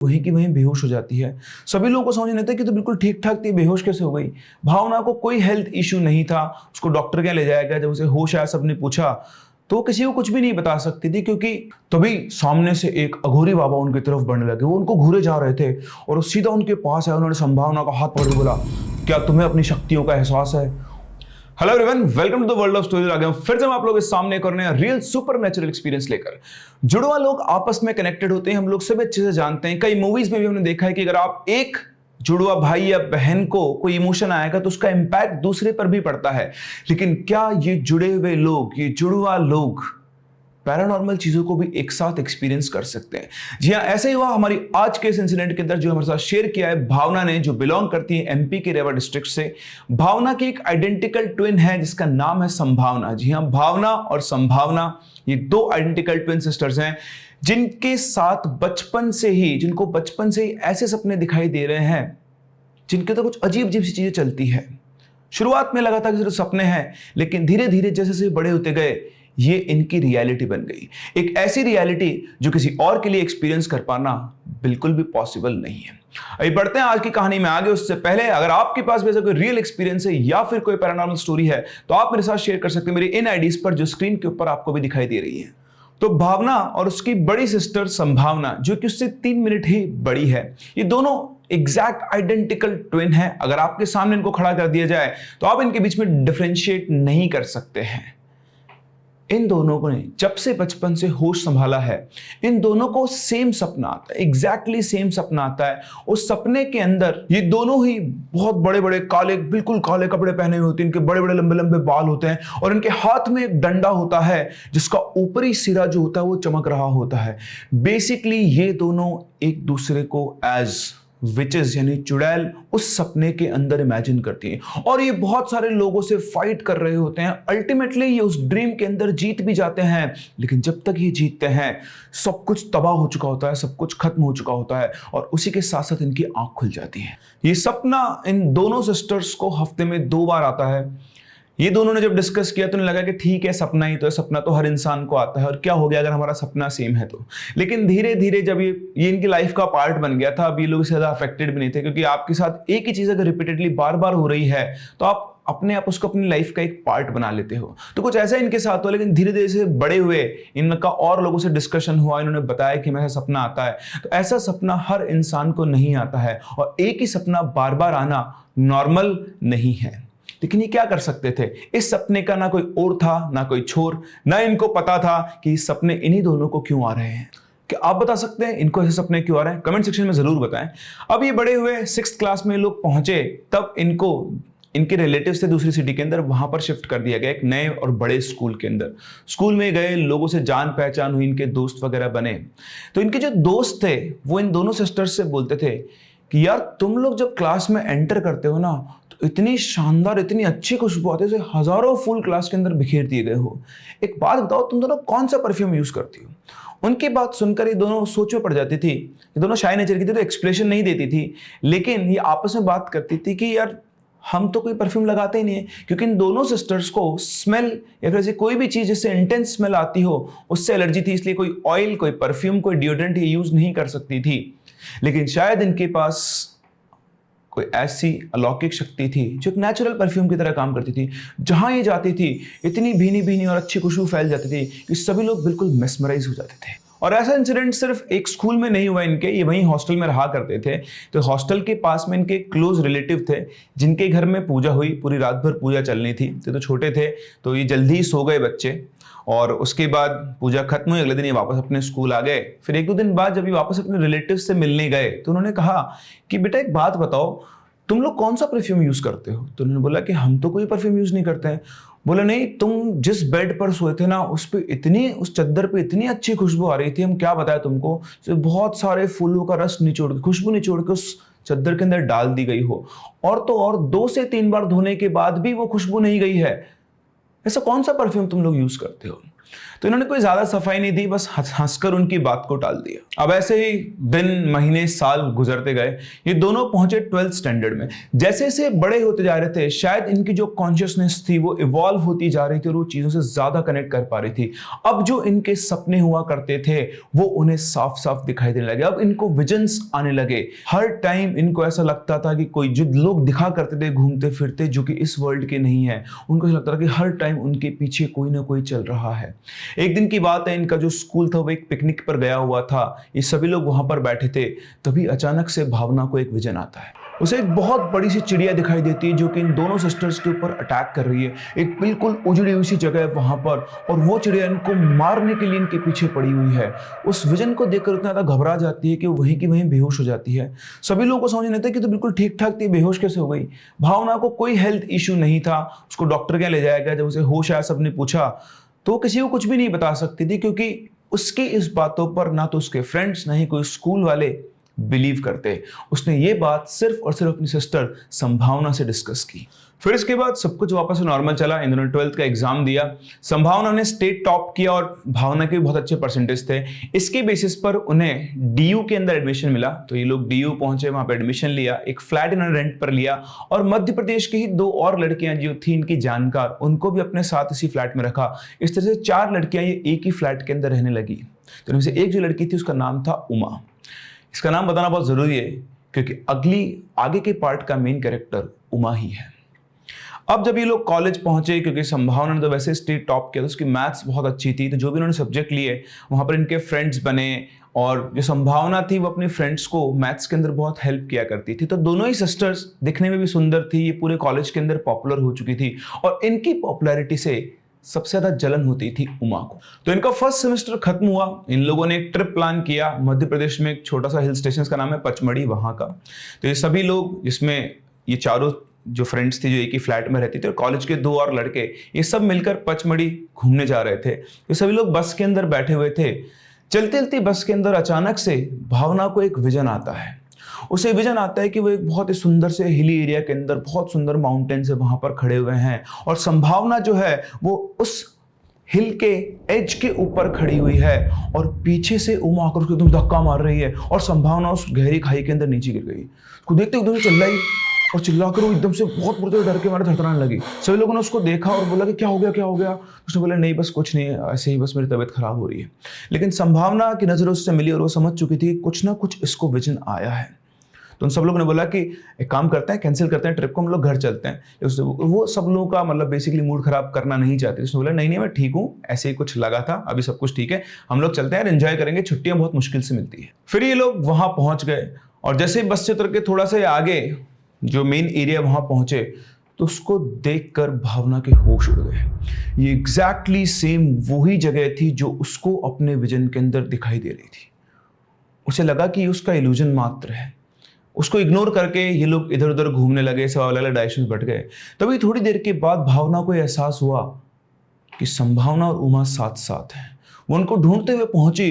वहीं की वहीं बेहोश हो जाती है। सभी लोगों को समझ नहीं आता कि तो बिल्कुल ठीक ठाक थी, बेहोश कैसे हो गई। भावना को कोई हेल्थ इश्यू नहीं था, उसको डॉक्टर क्या ले जाया गया। जब उसे होश आया, सबने पूछा तो किसी को कुछ भी नहीं बता सकती थी, क्योंकि तभी सामने से एक अघोरी बाबा उनकी तरफ बढ़ने लगे। वो उनको घूरे जा रहे थे और सीधा उनके पास आया। उन्होंने संभावना का हाथ पकड़ के बोला, क्या तुम्हें अपनी शक्तियों का एहसास है? Hello everyone, welcome to the world of stories. आ गए फिर से हम आप लोगों के सामने करने रियल सुपरनैचुरल एक्सपीरियंस लेकर। जुड़वा लोग आपस में कनेक्टेड होते हैं, हम लोग सब अच्छे से जानते हैं। कई मूवीज में भी हमने देखा है कि अगर आप एक जुड़वा भाई या बहन को कोई इमोशन आएगा तो उसका इंपैक्ट दूसरे पर भी पड़ता है। लेकिन क्या ये जुड़े हुए लोग, ये जुड़वा लोग पैरानॉर्मल चीजों को भी एक साथ एक्सपीरियंस कर सकते हैं? जी हाँ, ऐसे ही हुआ हमारी आज के इस इंसिडेंट के अंदर, जो हमारे साथ शेयर किया है भावना ने, जो बिलोंग करती है एमपी के रेवा डिस्ट्रिक्ट से। भावना की एक आइडेंटिकल ट्विन है जिसका नाम है संभावना। जी हाँ, भावना और संभावना ये दो आइडेंटिकल ट्विन सिस्टर्स हैं जिनके साथ जिनको बचपन से ही ऐसे सपने दिखाई दे रहे हैं जिनके तो कुछ अजीब अजीब सी चीजें चलती है। शुरुआत में लगा था कि सिर्फ सपने हैं, लेकिन धीरे धीरे जैसे जैसे बड़े होते गए ये इनकी रियलिटी बन गई। एक ऐसी रियलिटी जो किसी और के लिए एक्सपीरियंस कर पाना बिल्कुल भी पॉसिबल नहीं है। अभी बढ़ते हैं आज की कहानी में आगे। उससे पहले अगर आपके पास भी ऐसा कोई रियल एक्सपीरियंस है या फिर कोई पैरानॉर्मल स्टोरी है तो आप मेरे साथ शेयर कर सकते हैं मेरी इन आईडीज पर, जो स्क्रीन के ऊपर आपको भी दिखाई दे रही है। तो भावना और उसकी बड़ी सिस्टर संभावना, जो कि उससे 3 मिनट ही बड़ी है, ये दोनों एग्जैक्ट आइडेंटिकल ट्विन है। अगर आपके सामने इनको खड़ा कर दिया जाए तो आप इनके बीच में डिफरेंशिएट नहीं कर सकते हैं। इन दोनों को ने जब से बचपन से होश संभाला है, इन दोनों को सेम सपना आता है, एग्जैक्टली सेम सपना आता है। उस सपने के अंदर ये दोनों ही बहुत बड़े बड़े काले, बिल्कुल काले कपड़े पहने हुए होते हैं, इनके बड़े बड़े लंबे लंबे बाल होते हैं और इनके हाथ में एक डंडा होता है जिसका ऊपरी सिरा जो होता है वो चमक रहा होता है। बेसिकली ये दोनों एक दूसरे को एज विचेस यानी चुड़ैल उस सपने के अंदर इमेजिन करती हैं और ये बहुत सारे लोगों से फाइट कर रहे होते हैं। अल्टीमेटली ये उस ड्रीम के अंदर जीत भी जाते हैं, लेकिन जब तक ये जीतते हैं सब कुछ तबाह हो चुका होता है, सब कुछ खत्म हो चुका होता है और उसी के साथ साथ इनकी आंख खुल जाती है। ये सपना इन दोनों सिस्टर्स को हफ्ते में 2 बार आता है। ये दोनों ने जब डिस्कस किया तो उन्हें लगा कि ठीक है, सपना ही तो है, सपना तो हर इंसान को आता है और क्या हो गया अगर हमारा सपना सेम है तो। लेकिन धीरे धीरे जब ये इनकी लाइफ का पार्ट बन गया था, अब ये लोग इससे ज्यादा अफेक्टेड भी नहीं थे, क्योंकि आपके साथ एक ही चीज अगर रिपीटेडली बार बार हो रही है तो आप अपने आप उसको अपनी लाइफ का एक पार्ट बना लेते हो। तो कुछ ऐसा इनके साथ हुआ, लेकिन धीरे धीरे से बड़े हुए, इनका और लोगों से डिस्कशन हुआ, इन्होंने बताया कि मेरा सपना आता है। तो ऐसा सपना हर इंसान को नहीं आता है और एक ही सपना बार बार आना नॉर्मल नहीं है। लेकिन ये क्या कर सकते थे? इस सपने का ना कोई और था ना कोई छोर, ना इनको पता था कि इस सपने इन्हीं दोनों को क्यों आ रहे हैं। क्या आप बता सकते हैं इनको ऐसे सपने क्यों आ रहे हैं? कमेंट सेक्शन में जरूर बताएं। अब ये बड़े हुए 6th क्लास में लोग पहुंचे, तब इनको इनके रिलेटिव से दूसरी सिटी के अंदर वहां पर शिफ्ट कर दिया गया, एक नए और बड़े स्कूल के अंदर। स्कूल में गए, लोगों से जान पहचान हुई, इनके दोस्त वगैरह बने। तो इनके जो दोस्त थे वो इन दोनों सिस्टर्स से बोलते थे कि यार तुम लोग जब क्लास में एंटर करते हो ना तो इतनी शानदार, इतनी अच्छी खुशबू आती है, जैसे हजारों फूल क्लास के अंदर बिखेर दिए गए हो। एक बात बताओ, तुम दोनों कौन सा परफ्यूम यूज करती हो? उनकी बात सुनकर ये दोनों सोच में पड़ जाती थी। ये दोनों शाय नेचर की थी तो एक्सप्रेशन नहीं देती थी, लेकिन ये आपस में बात करती थी कि यार हम तो कोई परफ्यूम लगाते ही नहीं है, क्योंकि इन दोनों सिस्टर्स को स्मेल या फिर ऐसी कोई भी चीज जिससे इंटेंस स्मेल आती हो उससे एलर्जी थी, इसलिए कोई ऑयल, कोई परफ्यूम, कोई डिओड्रेंट ये यूज नहीं कर सकती थी। लेकिन शायद इनके पास कोई ऐसी अलौकिक शक्ति थी जो एक नेचुरल परफ्यूम की तरह काम करती थी। जहां ये जाती थी इतनी भीनी भीनी और अच्छी खुशबू फैल जाती थी कि सभी लोग बिल्कुल मेस्मराइज हो जाते थे। और ऐसा इंसिडेंट सिर्फ एक स्कूल में नहीं हुआ इनके, ये वहीं हॉस्टल में रहा करते थे। तो हॉस्टल के पास में इनके क्लोज रिलेटिव थे जिनके घर में पूजा हुई, पूरी रात भर पूजा चलनी थी। तो छोटे थे तो ये जल्दी ही सो गए बच्चे, और उसके बाद पूजा खत्म हुई, अगले दिन ये वापस अपने स्कूल आ गए। फिर 1-2 दिन बाद जब ये वापस अपने रिलेटिव से मिलने गए तो उन्होंने कहा कि बेटा एक बात बताओ, तुम लोग कौन सा परफ्यूम यूज करते हो? तो उन्होंने बोला कि हम तो कोई परफ्यूम यूज नहीं करते हैं। बोला नहीं, तुम जिस बेड पर सोए थे ना उस चद्दर पे इतनी अच्छी खुशबू आ रही थी, हम क्या बताएं तुमको, तो बहुत सारे फूलों का रस निचोड़ के, खुशबू निचोड़ के उस चद्दर के अंदर डाल दी गई हो, और तो और 2 से 3 बार धोने के बाद भी वो खुशबू नहीं गई है। ऐसा कौन सा परफ्यूम तुम लोग यूज करते हो? तो इन्होंने कोई ज्यादा सफाई नहीं दी, बस हंसकर उनकी बात को टाल दिया। अब ऐसे ही दिन, महीने, साल गुजरते गए। ये दोनों पहुंचे 12th स्टैंडर्ड में। जैसे जैसे बड़े होते जा रहे थे, शायद इनकी जो कॉन्शियसनेस थी वो इवॉल्व होती जा रही थी और वो चीजों से ज्यादा कनेक्ट कर पा रही थी। अब जो इनके सपने हुआ करते थे वो उन्हें साफ साफ दिखाई देने लगे। अब इनको विजन्स आने लगे। हर टाइम इनको ऐसा लगता था कि कोई जो लोग दिखा करते थे घूमते फिरते, जो कि इस वर्ल्ड के नहीं है, उनको ऐसा लगता था कि हर टाइम उनके पीछे कोई ना कोई चल रहा है। एक दिन की बात है, इनका जो स्कूल था वो एक पिकनिक पर गया हुआ था। ये सभी लोग वहां पर बैठे थे। तभी अचानक से भावना को एक विजन आता है। उसे एक बहुत बड़ी सी चिड़िया दिखाई देती है जो कि इन दोनों सिस्टर्स के ऊपर अटैक कर रही है। एक बिल्कुल उजड़ी हुई सी जगह है वहां पर, और वो चिड़िया इनको मारने के लिए इनके पीछे पड़ी हुई है। उस विजन को देखकर इतना ज्यादा घबरा जाती है कि वो वहीं की वहीं बेहोश हो जाती है। सभी लोगों को समझ नहीं आता कि तो बिल्कुल ठीक ठाक थी, बेहोश कैसे हो गई। भावना को कोई हेल्थ इश्यू नहीं था। उसको डॉक्टर क्या ले जाया गया। जब उसे होश आया, सबने पूछा, तो किसी को कुछ भी नहीं बता सकती थी, क्योंकि उसकी इस बातों पर ना तो उसके फ्रेंड्स, ना ही कोई स्कूल वाले बिलीव करते। उसने ये बात सिर्फ और सिर्फ अपनी सिस्टर संभावना से डिस्कस की। फिर इसके बाद सब कुछ वापस से नॉर्मल चला। इन दोनों 12th का एग्जाम दिया। संभावना ने स्टेट टॉप किया और भावना के भी बहुत अच्छे परसेंटेज थे। इसके बेसिस पर उन्हें डीयू के अंदर एडमिशन मिला। तो ये लोग डीयू पहुंचे, वहां पर एडमिशन लिया। एक फ्लैट इन्होंने रेंट पर लिया और मध्य प्रदेश की ही 2 और लड़कियां जो थी इनकी जानकार, उनको भी अपने साथ इसी फ्लैट में रखा। इस तरह से 4 लड़कियां ये एक ही फ्लैट के अंदर रहने लगी। तो इनमें से एक जो लड़की थी उसका नाम था उमा। इसका नाम बताना बहुत जरूरी है क्योंकि आगे के पार्ट का मेन कैरेक्टर उमा ही है। अब जब ये लोग कॉलेज पहुंचे, क्योंकि संभावना ने तो वैसे स्टेट टॉप किया, तो उसकी मैथ्स बहुत अच्छी थी, तो जो भी उन्होंने सब्जेक्ट लिए वहां पर इनके फ्रेंड्स बने। और जो संभावना थी वो अपने फ्रेंड्स को मैथ्स के अंदर बहुत हेल्प किया करती थी। तो दोनों ही सिस्टर्स दिखने में भी सुंदर थी। ये पूरे कॉलेज के अंदर पॉपुलर हो चुकी थी और इनकी पॉपुलैरिटी से सबसे ज्यादा जलन होती थी उमा को। तो इनका फर्स्ट सेमेस्टर खत्म हुआ। इन लोगों ने एक ट्रिप प्लान किया मध्य प्रदेश में, एक छोटा सा हिल स्टेशन का नाम है पचमढ़ी, वहां का। तो ये सभी लोग, जिसमें ये चारों जो फ्रेंड्स थे जो एक ही फ्लैट में रहते थे, और कॉलेज के 2 और लड़के, ये सब मिलकर पचमढ़ी घूमने जा रहे थे। ये सभी लोग बस के अंदर बैठे हुए थे। चलते चलते बस के अंदर अचानक से भावना को एक विजन आता है। उसे विजन आता है कि वो एक बहुत ही सुंदर से हिली एरिया के अंदर, बहुत सुंदर माउंटेन से वहां पर खड़े हुए हैं, और संभावना जो है वो उस हिल के एज के ऊपर खड़ी हुई है, और पीछे से उमा आकर उसको एकदम धक्का मार रही है, और संभावना उस गहरी खाई के अंदर नीचे गिर गई। उसको देखते एकदम से चिल्लाई, और चिल्लाकर वो एकदम से बहुत बुरी तरह डर के मारे थरथराने लगी। सभी लोगों ने उसको देखा और बोला कि क्या हो गया, क्या हो गया। उसने बोला नहीं बस कुछ नहीं है, ऐसे ही बस मेरी तबीयत खराब हो रही है। लेकिन संभावना की नजर उससे मिली और वो समझ चुकी थी कि कुछ ना कुछ इसको विजन आया है। तो उन सब लोगों ने बोला कि एक काम करते हैं, कैंसिल करते हैं ट्रिप को, हम लोग घर चलते हैं। वो सब लोगों का मतलब बेसिकली मूड खराब करना नहीं चाहते। उसने बोला नहीं नहीं मैं ठीक हूँ, ऐसे ही कुछ लगा था, अभी सब कुछ ठीक है, हम लोग चलते हैं, एंजॉय करेंगे, छुट्टियां बहुत मुश्किल से मिलती है। फिर ये लोग वहां पहुंच गए और जैसे बस से उतर के थोड़ा सा आगे जो मेन एरिया वहां पहुंचे, तो उसको देखकर भावना के होश उड़ गए। ये एग्जैक्टली सेम वही जगह थी जो उसको अपने विजन के अंदर दिखाई दे रही थी। उसे लगा कि उसका इल्यूजन मात्र है। उसको इग्नोर करके ये लोग इधर उधर घूमने लगे, सब अलग अलग डायरेक्शन बढ़ गए। तभी थोड़ी देर के बाद भावना को एहसास हुआ कि संभावना और उमा साथ साथ हैं। वो उनको ढूंढते हुए पहुंची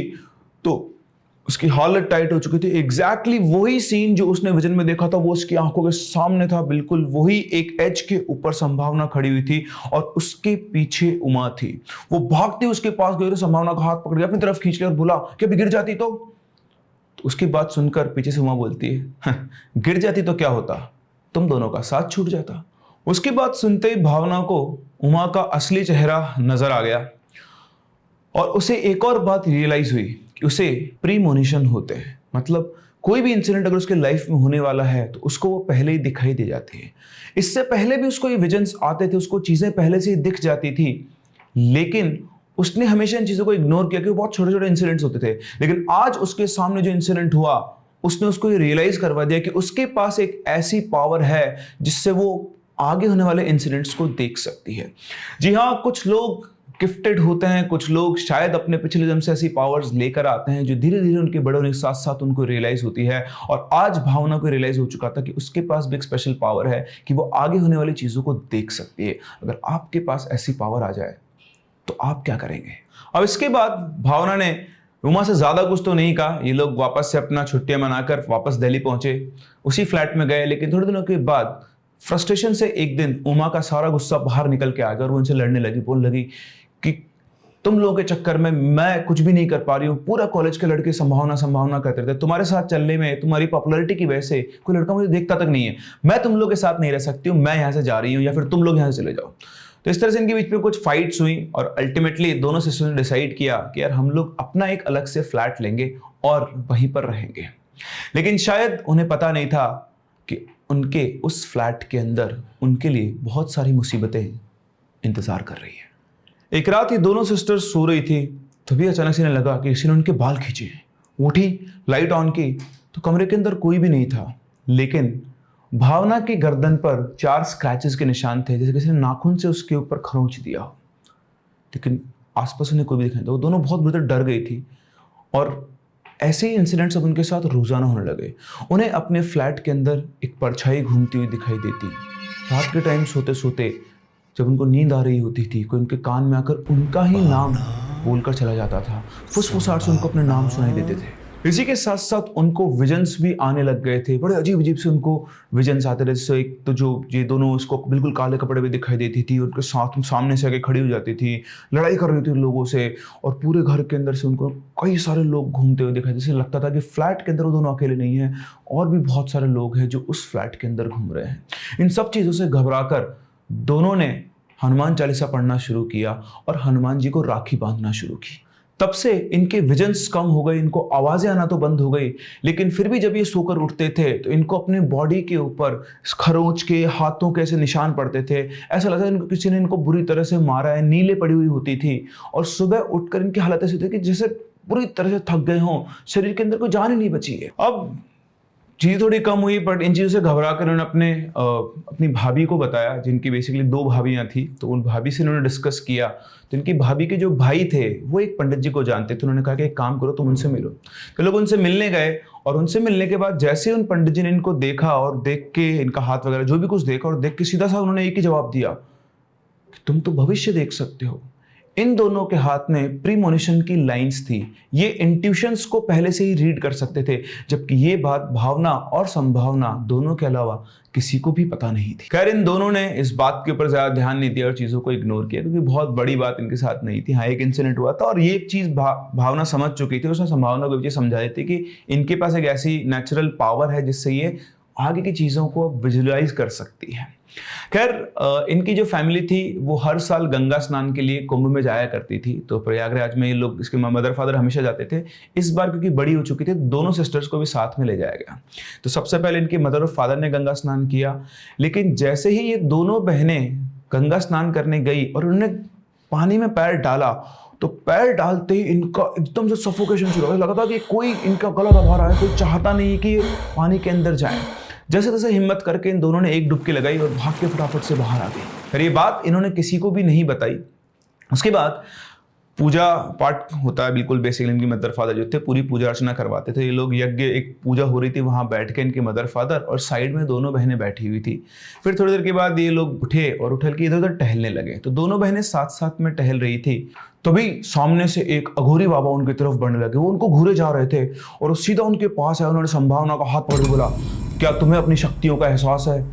तो उसकी हालत टाइट हो चुकी थी। एग्जैक्टली वही सीन जो उसने विजन में देखा था वो उसकी आंखों के सामने था। बिल्कुल वही एक एज के ऊपर संभावना खड़ी हुई थी और उसके पीछे उमा थी। वो भागते उसके पास गई, संभावना का हाथ पकड़ के अपनी तरफ खींच लिया और बोला कि अभी गिर जाती तो उसकी बात सुनकर पीछे से उमा बोलती है गिर जाती तो क्या होता, तुम दोनों का साथ छूट जाता। उसकी बात सुनते ही भावना को उमा का असली चेहरा नजर आ गया और उसे एक और बात रियलाइज हुई कि उसे प्रीमोनिशन होते हैं। मतलब कोई भी इंसिडेंट अगर उसके लाइफ में होने वाला है तो उसको वो पहले ही दिखाई दे जाती है। इससे पहले भी उसको ये विजन्स आते थे, उसको चीजें पहले से ही दिख जाती थी, लेकिन उसने हमेशा इन चीजों को इग्नोर किया कि वो बहुत छोटे छोटे इंसिडेंट्स होते थे। लेकिन आज उसके सामने जो इंसिडेंट हुआ उसने उसको ये रियलाइज करवा दिया कि उसके पास एक ऐसी पावर है जिससे वो आगे होने वाले इंसिडेंट्स को देख सकती है। जी हाँ, कुछ लोग गिफ्टेड होते हैं, कुछ लोग शायद अपने पिछले जन्म से ऐसी पावर्स लेकर आते हैं जो धीरे धीरे उनके बड़े होने के साथ साथ उनको रियलाइज होती है। और आज भावना को रियलाइज हो चुका था कि उसके पास भी एक स्पेशल पावर है कि वो आगे होने वाली चीजों को देख सकती है। अगर आपके पास ऐसी पावर आ जाए तो आप क्या करेंगे? अब इसके बाद भावना ने उमा से ज्यादा कुछ तो नहीं कहा। ये लोग वापस से अपना छुट्टियां मनाकर वापस दिल्ली पहुंचे, उसी फ्लैट में गए। लेकिन थोड़े दिनों के बाद फ्रस्ट्रेशन से एक दिन उमा का सारा गुस्सा बाहर निकल के आ गया और वो उनसे लड़ने लगी, बोलने लगी कि तुम लोगों के चक्कर में मैं कुछ भी नहीं कर पा रही हूँ। पूरा कॉलेज के लड़के संभावना संभावना करते रहते, तुम्हारे साथ चलने में तुम्हारी पॉपुलैरिटी की वजह से कोई लड़का मुझे देखता तक नहीं है। मैं तुम लोग के साथ नहीं रह सकती हूँ, मैं यहाँ से जा रही हूँ, या फिर तुम लोग यहाँ से चले जाओ। तो इस तरह से इनके बीच में कुछ फाइट्स हुई और अल्टीमेटली दोनों सिस्टर्स ने डिसाइड किया कि यार हम लोग अपना एक अलग से फ्लैट लेंगे और वहीं पर रहेंगे। लेकिन शायद उन्हें पता नहीं था कि उनके उस फ्लैट के अंदर उनके लिए बहुत सारी मुसीबतें इंतजार कर रही है। एक रात ये दोनों सिस्टर्स सो रही थी, तभी अचानक से इन्हें लगा कि किसी ने उनके बाल खींचे हैं। उठी, लाइट ऑन की तो कमरे के अंदर कोई भी नहीं था, लेकिन भावना की गर्दन पर 4 स्क्रैचेस के निशान थे, जैसे किसी ने नाखून से उसके ऊपर खरोंच दिया हो। लेकिन आसपास उन्हें कोई भी दिखाई नहीं था। वो दोनों बहुत बुरी तरह डर गई थी और ऐसे ही इंसिडेंट्स अब उनके साथ रोजाना होने लगे। उन्हें अपने फ्लैट के अंदर एक परछाई घूमती हुई दिखाई देती। रात के टाइम सोते सोते जब उनको नींद आ रही होती थी, कोई उनके कान में आकर उनका ही नाम बोलकर चला जाता था। फुसफुसाहट से उनको अपने नाम सुनाई देते थे। इसी के साथ साथ उनको विजन्स भी आने लग गए थे। बड़े अजीब अजीब से उनको विजन्स आते थे। जैसे एक तो जो ये दोनों उसको बिल्कुल काले कपड़े में दिखाई देती थी, उनके साथ सामने से आके खड़ी हो जाती थी, लड़ाई कर रही थी लोगों से, और पूरे घर के अंदर से उनको कई सारे लोग घूमते हुए दिखाई। जैसे लगता था कि फ्लैट के अंदर वो दोनों अकेले नहीं हैं, और भी बहुत सारे लोग हैं जो उस फ्लैट के अंदर घूम रहे हैं। इन सब चीज़ों से घबराकर दोनों ने हनुमान चालीसा पढ़ना शुरू किया और हनुमान जी को राखी बांधना शुरू की। तब से इनके विजन्स कम हो गए, इनको आवाजें आना तो बंद हो गई, लेकिन फिर भी जब ये सोकर उठते थे तो इनको अपने बॉडी के ऊपर खरोंच के, हाथों के ऐसे निशान पड़ते थे। ऐसा लगता था किसी ने इनको बुरी तरह से मारा है, नीले पड़ी हुई होती थी। और सुबह उठकर इनकी हालत ऐसी थी कि जैसे पूरी तरह से थक गए हों, शरीर के अंदर कोई जान ही नहीं बची है। अब चीज़ थोड़ी कम हुई, बट इन चीज़ों से घबरा कर उन्होंने अपनी भाभी को बताया, जिनकी बेसिकली 2 भाभियाँ थी। तो उन भाभी से इन्होंने डिस्कस किया। तो इनकी भाभी के जो भाई थे वो एक पंडित जी को जानते थे। उन्होंने कहा कि एक काम करो, तुम उनसे मिलो। तो लोग उनसे मिलने गए, और उनसे मिलने के बाद जैसे उन पंडित जी ने इनको देखा और देख के इनका हाथ वगैरह जो भी कुछ देखा, और देख के सीधा सा उन्होंने एक ही जवाब दिया कि तुम तो भविष्य देख सकते हो। इन दोनों के हाथ में प्रीमोनिशन की लाइंस थी। ये इंट्यूशंस को पहले से ही रीड कर सकते थे, जबकि ये बात भावना और संभावना दोनों के अलावा किसी को भी पता नहीं थी। खैर, इन दोनों ने इस बात के ऊपर ज्यादा ध्यान नहीं दिया और चीजों को इग्नोर किया, क्योंकि बहुत बड़ी बात इनके साथ नहीं थी। हाँ, एक इंसिडेंट हुआ था और ये एक चीज भावना समझ चुकी थी। उसने संभावना को भी समझा दी थी कि इनके पास एक ऐसी नेचुरल पावर है जिससे ये आगे की चीजों को विजुअलाइज कर सकती है। खैर, इनकी जो फैमिली थी वो हर साल गंगा स्नान के लिए कुंभ में जाया करती थी। तो प्रयागराज में ये लोग, इसके मदर फादर हमेशा जाते थे। इस बार क्योंकि बड़ी हो चुकी थी, दोनों सिस्टर्स को भी साथ में ले जाया गया। तो सबसे पहले इनके मदर और फादर ने गंगा स्नान किया, लेकिन जैसे ही ये दोनों बहनें गंगा स्नान करने गई और उन्होंने पानी में पैर डाला, तो पैर डालते ही इनका एकदम से सफोकेशन शुरू हो गया। लगा था कि कोई इनका गला दबा रहा है, कोई चाहता नहीं कि ये पानी के अंदर जाए। जैसे तैसे हिम्मत करके इन दोनों ने एक डुबकी लगाई और भाग के फटाफट से बाहर आ गई। फिर ये बात इन्होंने किसी को भी नहीं बताई। उसके बाद पूजा पाठ होता है, बिल्कुल बेसिकली इनकी मदर फादर जो थे पूरी पूजा अर्चना करवाते थे। ये लोग यज्ञ, एक पूजा हो रही थी, वहां बैठ के इनके मदर फादर और साइड में दोनों बहनें बैठी हुई थी। फिर थोड़ी देर के बाद ये लोग उठे और उठल के इधर उधर टहलने लगे। तो दोनों बहनें साथ साथ में टहल रही थी, तभी सामने से एक अघोरी बाबा उनकी तरफ बढ़ने लगे। वो उनको घूरे जा रहे थे और सीधा उनके पास आया। उन्होंने संभावना का हाथ पकड़ के बोला, क्या तुम्हें अपनी शक्तियों का एहसास है?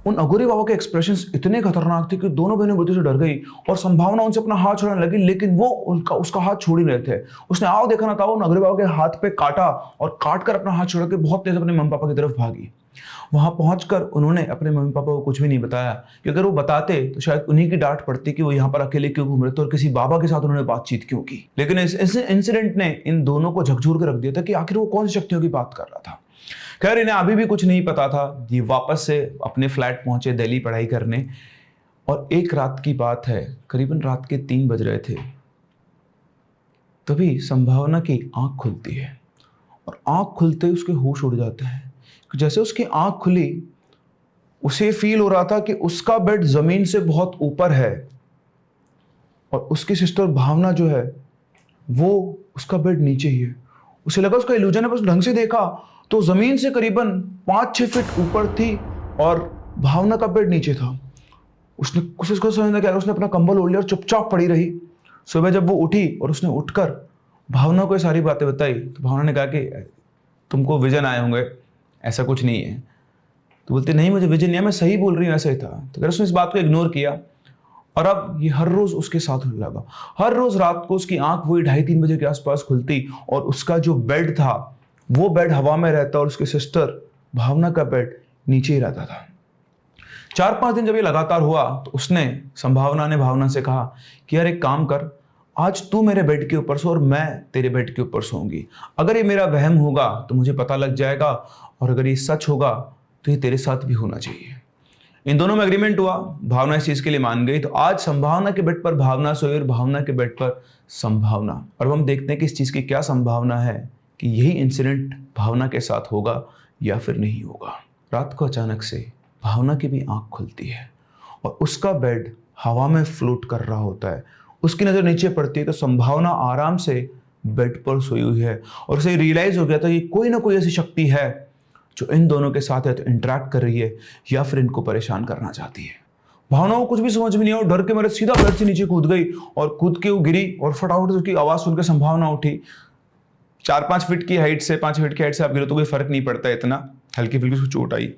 उन अघोरी बाबा के एक्सप्रेशंस इतने खतरनाक थे कि दोनों बहनें बुद्धि से डर गई और संभावना उनसे अपना हाथ छोड़ने लगी, लेकिन वो उसका हाथ छोड़ ही रहे थे। उसने आओ देखा ना था, उन अघोरी बाबा के हाथ पे काटा और काट कर अपना हाथ छोड़ के बहुत तेज अपने मम्मी पापा की तरफ भागी। वहां पहुंचकर उन्होंने अपने मम्मी पापा को कुछ भी नहीं बताया, कि अगर वो बताते तो शायद उन्हीं की डांट पड़ती कि वो यहाँ पर अकेले क्यों घूम रहे थे और किसी बाबा के साथ उन्होंने बातचीत क्यों की। लेकिन इस इंसिडेंट ने इन दोनों को झकझोर कर रख दिया था कि आखिर वो कौन सी शक्तियों की बात कर रहा था। खैर, इन्हें अभी भी कुछ नहीं पता था। ये वापस से अपने फ्लैट पहुंचे दिल्ली पढ़ाई करने, और एक रात की बात है, करीबन रात के 3 बज रहे थे, तभी संभावना की आंख खुलती है और आंख खुलते ही उसके होश उड़ जाते हैं। जैसे उसकी आंख खुली, उसे फील हो रहा था कि उसका बेड जमीन से बहुत ऊपर है और उसकी सिस्टर भावना जो है वो उसका बेड नीचे ही है। उसे लगा उसका इल्यूजन है, बस ढंग से देखा तो जमीन से करीबन 5-6 फीट ऊपर थी और भावना का बेड नीचे था। उसने कुछ इसको समझना क्या, उसने अपना कंबल ओढ़ लिया और चुपचाप पड़ी रही। सुबह जब वो उठी और उसने उठकर भावना को ये सारी बातें बताई, तो भावना ने कहा कि तुमको विजन आए होंगे, ऐसा कुछ नहीं है। तो बोलते नहीं, मुझे विजन नहीं है, मैं सही बोल रही हूँ, ऐसा ही था। तो अगर उसने इस बात को इग्नोर किया और अब ये हर रोज उसके साथ होने लगा। हर रोज रात को उसकी आंख वही 2:30-3 बजे के आसपास खुलती और उसका जो बेड था वो बेड हवा में रहता और उसकी सिस्टर भावना का बेड नीचे ही रहता था। 4-5 दिन जब ये लगातार हुआ तो उसने संभावना ने भावना से कहा कि यार एक काम कर, आज तू मेरे बेड के ऊपर सो और मैं तेरे बेड के ऊपर सोऊंगी। अगर ये मेरा वहम होगा तो मुझे पता लग जाएगा और अगर ये सच होगा तो ये तेरे साथ भी होना चाहिए। इन दोनों में एग्रीमेंट हुआ, भावना इस चीज के लिए मान गई। तो आज संभावना के बेड पर भावना सोई और भावना के बेड पर संभावना। और हम देखते हैं कि इस चीज की क्या संभावना है कि यही इंसिडेंट भावना के साथ होगा या फिर नहीं होगा। रात को अचानक से भावना की भी आंख खुलती है और उसका बेड हवा में फ्लोट कर रहा होता है। उसकी नजर नीचे पड़ती है तो संभावना आराम से बेड पर सोई हुई है और उसे रियलाइज हो गया था कि कोई ना कोई ऐसी शक्ति है जो इन दोनों के साथ है तो इंटरेक्ट कर रही है या फिर इनको परेशान करना चाहती है। भावना को कुछ भी समझ में नहीं आया, डर के मारे सीधा बेड से नीचे कूद गई और कूद के वो गिरी और फटाफट उसकी आवाज सुनकर संभावना उठी। 4-5 फीट की हाइट से 5 फीट की हाइट से आप गिरो तो कोई फर्क नहीं पड़ता, इतना हल्की फुल्की उसको चोट आई।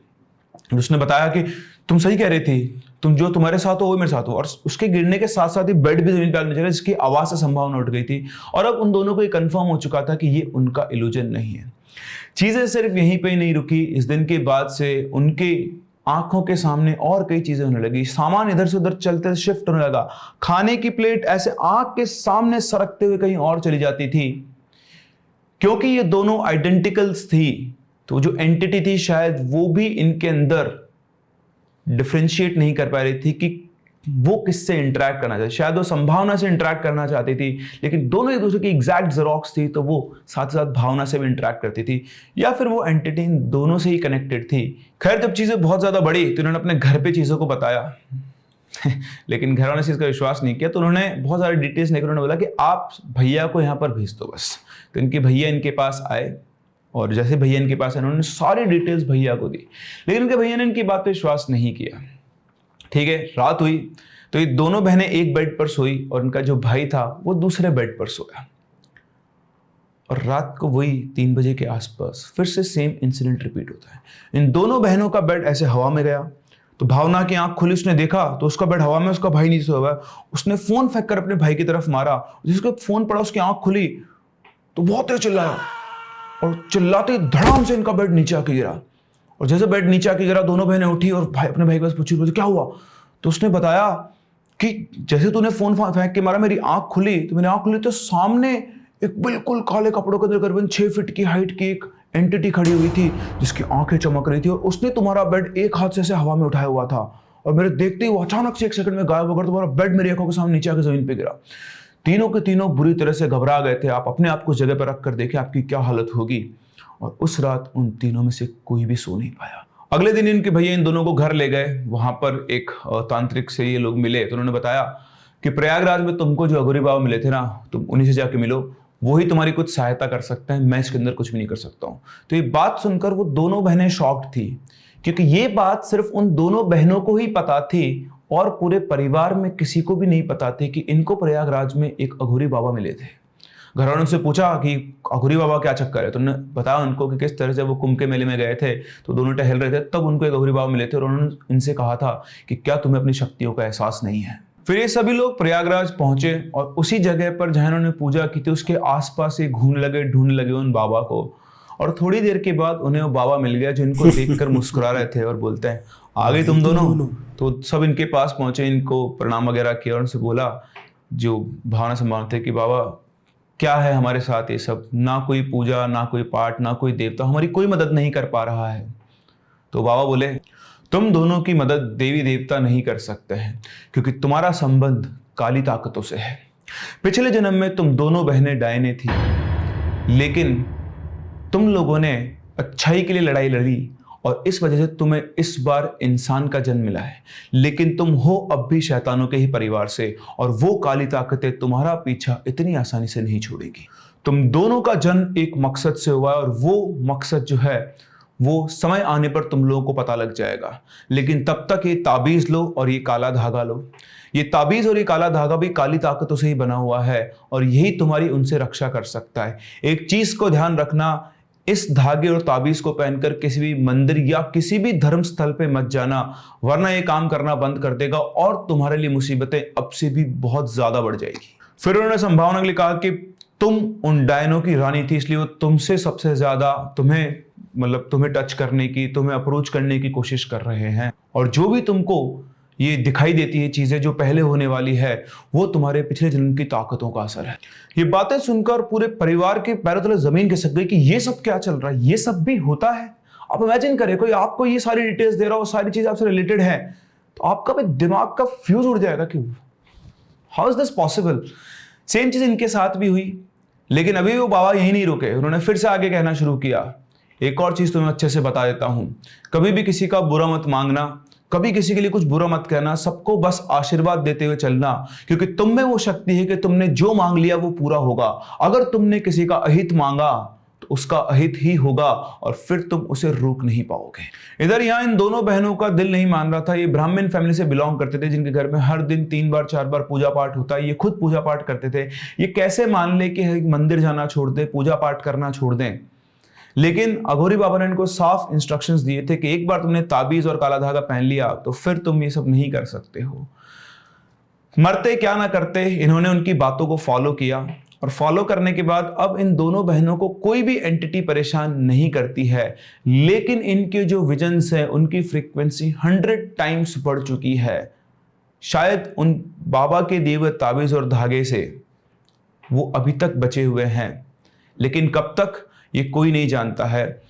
उसने बताया कि तुम सही कह रही थी, तुम जो तुम्हारे साथ हो वो मेरे साथ हो। और उसके गिरने के साथ साथ ही बेड भी जमीन पे आने लगा जिसकी आवाज से संभावना उठ गई थी। और अब उन दोनों को ये कंफर्म हो चुका था कि ये उनका इल्यूजन नहीं है। चीजें सिर्फ यहीं पे ही नहीं रुकी, इस दिन के बाद से उनके आंखों के सामने और कई चीजें होने लगी। सामान इधर से उधर चलते शिफ्ट होने लगा। खाने की प्लेट ऐसे आंख के सामने सरकते हुए कहीं और चली जाती थी। क्योंकि ये दोनों आइडेंटिकल्स थी तो जो एंटिटी थी शायद वो भी इनके अंदर डिफरेंशिएट नहीं कर पा रही थी कि वो किससे इंटरेक्ट करना चाहती। शायद वो संभावना से इंटरेक्ट करना चाहती थी लेकिन दोनों एक दूसरे की एग्जैक्ट जेरोक्स थी तो वो साथ साथ भावना से भी इंटरेक्ट करती थी या फिर वो एंटिटी दोनों से ही कनेक्टेड थी। खैर जब चीजें बहुत ज्यादा बढ़ी तो इन्होंने अपने घर पे चीजों को बताया लेकिन घर वालों ने इसका विश्वास नहीं किया। तो उन्होंने बहुत सारे डिटेल्स लेकर उन्होंने बोला कि आप भैया को यहाँ पर भेज दो बस। तो इनके भैया इनके पास आए और जैसे भैया इनके पास आए उन्होंने सारी डिटेल्स भैया को दी लेकिन उनके भैया ने इनकी बात पे विश्वास नहीं किया। ठीक है, रात हुई तो ये दोनों बहनें एक बेड पर सोई और उनका जो भाई था वो दूसरे बेड पर सोया। और रात को वही 3 बजे के आसपास फिर से सेम इंसिडेंट रिपीट होता है। इन दोनों बहनों का बेड ऐसे हवा में गया तो भावना की आंख खुली, उसने देखा तो उसका बेड हवा में, उसका भाई नीचे सोया हुआ है। उसने फोन फेंक कर अपने भाई की तरफ मारा, जिसको फोन पड़ा उसकी आंख खुली तो बहुत तेज चिल्लाया और चिल्लाते धड़ाम से इनका बेड नीचे आके गिरा। और जैसे बेड नीचे आके गिरा दोनों बहनें उठी और भाई अपने भाई के पास पूछी बोले क्या हुआ। तो उसने बताया कि जैसे तूने फोन फेंक के मारा मेरी आंख खुली, तो मेरी आंख खुली तो सामने एक बिल्कुल काले कपड़ों के अंदर करीबन 6 फीट की हाइट की एक एंटिटी खड़ी हुई थी जिसकी आंखें चमक रही थी और उसने तुम्हारा बेड एक हाथ से हवा में उठाया हुआ था और मेरे देखते ही वो अचानक से 1 सेकंड में गायब होकर तुम्हारा बेड मेरी आंखों के सामने नीचे आकर जमीन पे गिरा। तीनों के तीनों बुरी तरह से घबरा गए थे। आप अपने आप को जगह पर रख कर देखें आपकी क्या हालत होगी। और उस रात उन तीनों में से कोई भी सो नहीं पाया। अगले दिन इनके भैया इन दोनों को घर ले गए। वहां पर एक तांत्रिक से ये लोग मिले तो उन्होंने बताया कि प्रयागराज में तुमको जो अघोरी बाबा मिले थे ना, तुम उन्हीं से जाके मिलो, वही तुम्हारी कुछ सहायता कर सकते हैं, मैं इसके अंदर कुछ भी नहीं कर सकता हूं। तो ये बात सुनकर वो दोनों बहनें शॉक्ड थी क्योंकि ये बात सिर्फ उन दोनों बहनों को ही पता थी और पूरे परिवार में किसी को भी नहीं पता थी कि इनको प्रयागराज में एक अघोरी बाबा मिले थे। घर वालों से पूछा कि अघोरी बाबा क्या चक्कर है, तो उन्होंने बताया उनको कि किस तरह से वो कुंभ के मेले में गए थे तो दोनों टहल रहे थे, तब उनको एक अघोरी बाबा मिले थे और उन्होंने इनसे कहा था कि क्या तुम्हें अपनी शक्तियों का एहसास नहीं है। फिर ये सभी लोग प्रयागराज पहुंचे और उसी जगह पर जहां उन्होंने पूजा की थी उसके आसपास ही ढूंढने लगे उन बाबा को। और थोड़ी देर के बाद उन्हें वो बाबा मिल गया जो इनको देखकर मुस्कुरा रहे थे और बोलते हैं आ गए तुम दोनों। तो सब इनके पास पहुंचे, इनको प्रणाम वगैरह किया और उनसे बोला जो भावना संभाल थे कि बाबा क्या है हमारे साथ ये सब, ना कोई पूजा ना कोई पाठ ना कोई देवता, हमारी कोई मदद नहीं कर पा रहा है। तो बाबा बोले तुम दोनों की मदद देवी देवता नहीं कर सकते हैं क्योंकि तुम्हारा संबंध काली ताकतों से है। पिछले जन्म में तुम दोनों बहनें डायने थी लेकिन तुम लोगों ने अच्छाई के लिए लड़ाई लड़ी और इस वजह से तुम्हें इस बार इंसान का जन्म मिला है, लेकिन तुम हो अब भी शैतानों के ही परिवार से और वो काली ताकतें तुम्हारा पीछा इतनी आसानी से नहीं छोड़ेगी। तुम दोनों का जन्म एक मकसद से हुआ है और वो मकसद जो है वो समय आने पर तुम लोगों को पता लग जाएगा, लेकिन तब तक ये ताबीज लो और ये काला धागा लो। ये ताबीज और ये काला धागा भी काली ताकतों से ही बना हुआ है और यही तुम्हारी उनसे रक्षा कर सकता है। एक चीज को ध्यान रखना, इस धागे और ताबीज को पहनकर किसी भी मंदिर या किसी भी धर्म स्थल पे मत जाना, वरना ये काम करना बंद कर देगा और तुम्हारे लिए मुसीबतें अब से भी बहुत ज्यादा बढ़ जाएगी। फिर उन्होंने संभावना के लिए कहा कि तुम उन डायनों की रानी थी, इसलिए वो तुमसे सबसे ज्यादा तुम्हें टच करने की, तुम्हें अप्रोच करने की कोशिश कर रहे हैं। और जो भी तुमको ये दिखाई देती है चीजें जो पहले होने वाली है, वो तुम्हारे पिछले जन्म की ताकतों का असर है। ये बातें सुनकर पूरे परिवार के पैरों तले जमीन खिसक गई कि ये सब क्या चल रहा है, ये सब भी होता है। आप इमेजिन करें कोई आपको ये सारी डिटेल्स दे रहा हो, सारी चीजें आपसे रिलेटेड है, तो आपका भी दिमाग का फ्यूज उड़ जाएगा कि how is this possible. Same चीज इनके साथ भी हुई, लेकिन अभी वो बाबा यही नहीं रुके। उन्होंने फिर से आगे कहना शुरू किया, एक और चीज तुम्हें अच्छे से बता देता हूं, कभी भी किसी का बुरा मत मांगना, कभी किसी के लिए कुछ बुरा मत कहना, सबको बस आशीर्वाद देते हुए चलना, क्योंकि तुम में वो शक्ति है कि तुमने जो मांग लिया वो पूरा होगा। अगर तुमने किसी का अहित मांगा तो उसका अहित ही होगा और फिर तुम उसे रोक नहीं पाओगे। इधर यहाँ इन दोनों बहनों का दिल नहीं मान रहा था। ये ब्राह्मण फैमिली से बिलोंग करते थे, जिनके घर में हर दिन 3 बार 4 बार पूजा पाठ होता है। ये खुद पूजा पाठ करते थे। ये कैसे मान ले कि मंदिर जाना छोड़ दे, पूजा पाठ करना छोड़ दें। लेकिन अघोरी बाबा ने इनको साफ इंस्ट्रक्शंस दिए थे कि एक बार तुमने ताबीज और काला धागा पहन लिया तो फिर तुम ये सब नहीं कर सकते हो। मरते क्या ना करते, इन्होंने उनकी बातों को फॉलो किया और फॉलो करने के बाद अब इन दोनों बहनों को कोई भी एंटिटी परेशान नहीं करती है। लेकिन इनके जो विजन्स है उनकी फ्रीक्वेंसी 100 टाइम्स बढ़ चुकी है। शायद उन बाबा के दिए हुए ताबीज और धागे से वो अभी तक बचे हुए हैं, लेकिन कब तक ये कोई नहीं जानता है।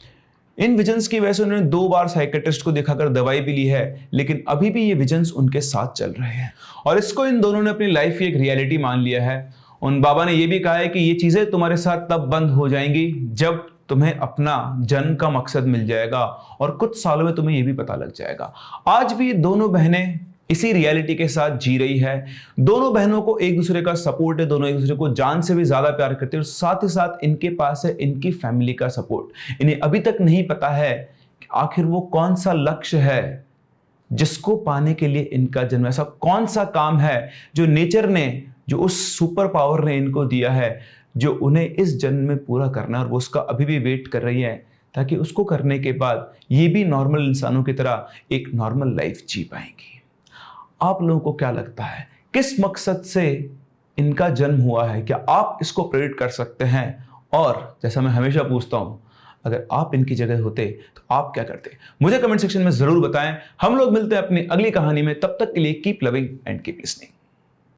इन विजन्स की वजह से उन्होंने 2 बार साइकेट्रिस्ट को दिखाकर दवाई भी ली है, लेकिन अभी भी ये विजन्स उनके साथ चल रहे हैं और इसको इन दोनों ने अपनी लाइफ की एक रियलिटी मान लिया है। उन बाबा ने ये भी कहा है कि ये चीजें तुम्हारे साथ तब बंद हो जाएंगी जब तुम्हें अपना जन्म का मकसद मिल जाएगा और कुछ सालों में तुम्हें ये भी पता लग जाएगा। आज भी ये दोनों बहनें इसी रियलिटी के साथ जी रही है। दोनों बहनों को एक दूसरे का सपोर्ट है, दोनों एक दूसरे को जान से भी ज्यादा प्यार करते हैं और साथ ही साथ इनके पास है इनकी फैमिली का सपोर्ट। इन्हें अभी तक नहीं पता है कि आखिर वो कौन सा लक्ष्य है जिसको पाने के लिए इनका जन्म, ऐसा कौन सा काम है जो नेचर ने, जो उस सुपर पावर ने इनको दिया है, जो उन्हें इस जन्म में पूरा करना है और वो उसका अभी भी वेट कर रही है, ताकि उसको करने के बाद ये भी नॉर्मल इंसानों की तरह एक नॉर्मल लाइफ जी पाएंगी। आप लोगों को क्या लगता है, किस मकसद से इनका जन्म हुआ है? क्या आप इसको प्रेडिक्ट कर सकते हैं? और जैसा मैं हमेशा पूछता हूं, अगर आप इनकी जगह होते तो आप क्या करते? मुझे कमेंट सेक्शन में जरूर बताएं। हम लोग मिलते हैं अपनी अगली कहानी में। तब तक के लिए keep loving and keep listening.